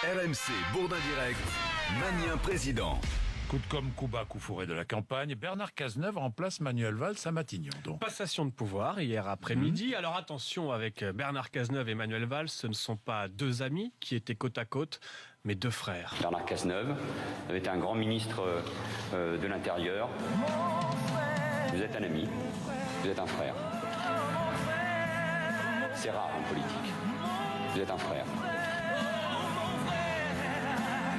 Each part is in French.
RMC Bourdin Direct, Magnien président. Coup de com', coup bas, coup fourré de la campagne. Bernard Cazeneuve remplace Manuel Valls à Matignon. Donc. Passation de pouvoir hier après-midi. Alors attention, avec Bernard Cazeneuve et Manuel Valls, ce ne sont pas deux amis qui étaient côte à côte, mais deux frères. Bernard Cazeneuve avait été un grand ministre de l'Intérieur. Vous êtes un ami, vous êtes un frère. C'est rare en politique. Vous êtes un frère.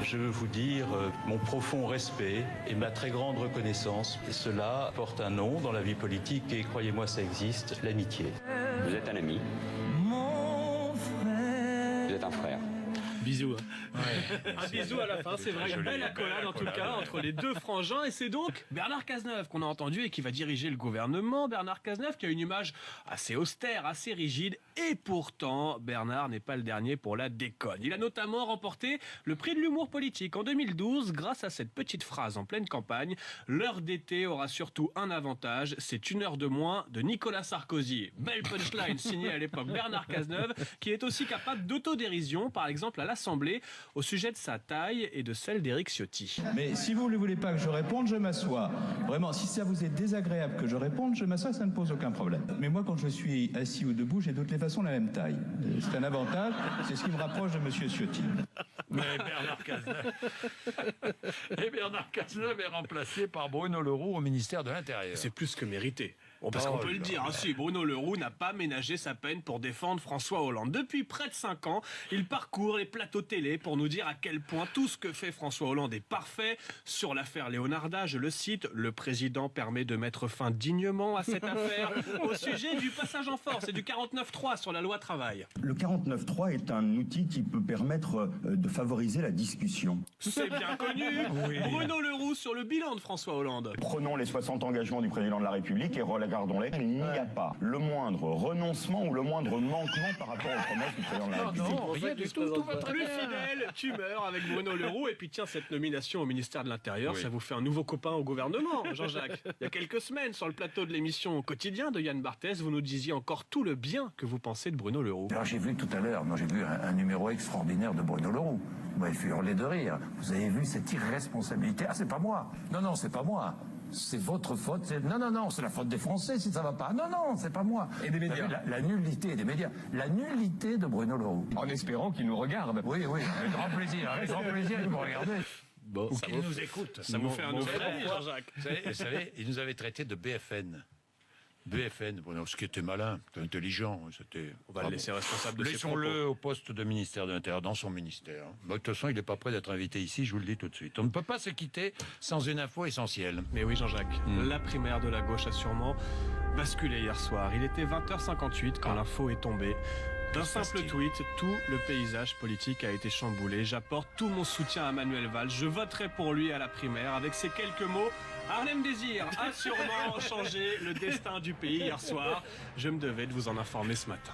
Je veux vous dire mon profond respect et ma très grande reconnaissance. Et cela porte un nom dans la vie politique et croyez-moi, ça existe, l'amitié. Vous êtes un ami. Vous êtes un frère. Bisous. Un bisou à la fin, c'est vrai. Une belle accolade en tout cas entre les deux frangins. Et c'est donc Bernard Cazeneuve qu'on a entendu et qui va diriger le gouvernement. Bernard Cazeneuve qui a une image assez austère, assez rigide. Et pourtant, Bernard n'est pas le dernier pour la déconne. Il a notamment remporté le prix de l'humour politique en 2012 grâce à cette petite phrase en pleine campagne. L'heure d'été aura surtout un avantage, c'est une heure de moins de Nicolas Sarkozy. Belle punchline signée à l'époque Bernard Cazeneuve qui est aussi capable d'autodérision, par exemple à l'Assemblée, au sujet de sa taille et de celle d'Éric Ciotti. Mais si vous ne voulez pas que je réponde, je m'assois. Vraiment, si ça vous est désagréable que je réponde, je m'assois, ça ne pose aucun problème. Mais moi, quand je suis assis ou debout, j'ai de toutes les façons la même taille. C'est un avantage, c'est ce qui me rapproche de Monsieur Ciotti. Mais Bernard Cazeneuve est remplacé par Bruno Le Roux au ministère de l'Intérieur. C'est plus que mérité. Bon, parce qu'on peut le dire, si Bruno Le Roux n'a pas ménagé sa peine pour défendre François Hollande. Depuis près de 5 ans, il parcourt les plateaux télé pour nous dire à quel point tout ce que fait François Hollande est parfait. Sur l'affaire Leonarda, je le cite, le président permet de mettre fin dignement à cette affaire. Au sujet du passage en force et du 49.3 sur la loi travail. Le 49.3 est un outil qui peut permettre de favoriser la discussion. C'est bien connu. Oui. Bruno Le Roux sur le bilan de François Hollande. Prenons les 60 engagements du président de la République et regardons-les. Il n'y a pas le moindre renoncement ou le moindre manquement par rapport aux promesses du président de la République. Non, rien du tout, tout va très Plus bien. fidèle, tu meurs avec Bruno Le Roux. Et puis tiens, cette nomination au ministère de l'Intérieur, ça vous fait un nouveau copain au gouvernement, Jean-Jacques. Il y a quelques semaines, sur le plateau de l'émission Quotidien de Yann Barthès, vous nous disiez encore tout le bien que vous pensez de Bruno Le Roux. Alors j'ai vu tout à l'heure, j'ai vu un numéro extraordinaire de Bruno Le Roux. Vous m'avez fait hurler de rire. Vous avez vu cette irresponsabilité. Ah, c'est pas moi. Non, c'est pas moi. C'est votre faute. Non, c'est la faute des Français si ça va pas. Non, c'est pas moi. Et des médias. La nullité des médias. La nullité de Bruno Le Roux. En espérant qu'il nous regarde. Oui, avec grand plaisir. Avec grand plaisir, il me regardez. Bon, Ou qu'il nous écoute. Ça vous fait un nouvel ami, Jean-Jacques. Vous savez, il nous avait traité de BFN. BFN, bon, ce qui était malin, intelligent, c'était... On va le laisser responsable de ses propos. Laissons-le au poste de ministère de l'Intérieur, dans son ministère. Bon, de toute façon, il n'est pas prêt d'être invité ici, je vous le dis tout de suite. On ne peut pas se quitter sans une info essentielle. Mais oui, Jean-Jacques, la primaire de la gauche a sûrement basculé hier soir. Il était 20h58 quand l'info est tombée. D'un simple tweet, tout le paysage politique a été chamboulé. J'apporte tout mon soutien à Manuel Valls. Je voterai pour lui à la primaire. Avec ces quelques mots, Harlem Désir a sûrement changé le destin du pays hier soir. Je me devais de vous en informer ce matin.